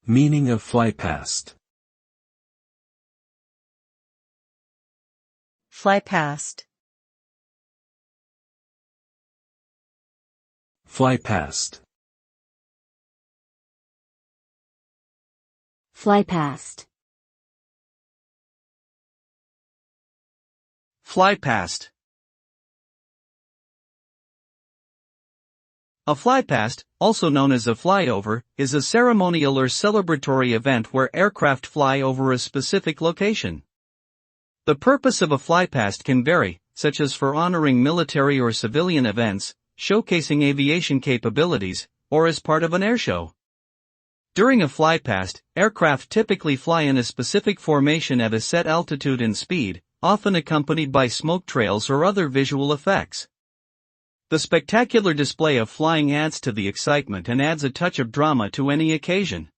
Meaning of fly past. Fly past. Fly past. Fly past. Fly past. A flypast, also known as a flyover, is a ceremonial or celebratory event where aircraft fly over a specific location. The purpose of a flypast can vary, such as for honoring military or civilian events, showcasing aviation capabilities, or as part of an airshow. During a flypast, aircraft typically fly in a specific formation at a set altitude and speed, often accompanied by smoke trails or other visual effects. The spectacular display of flying adds to the excitement and adds a touch of drama to any occasion.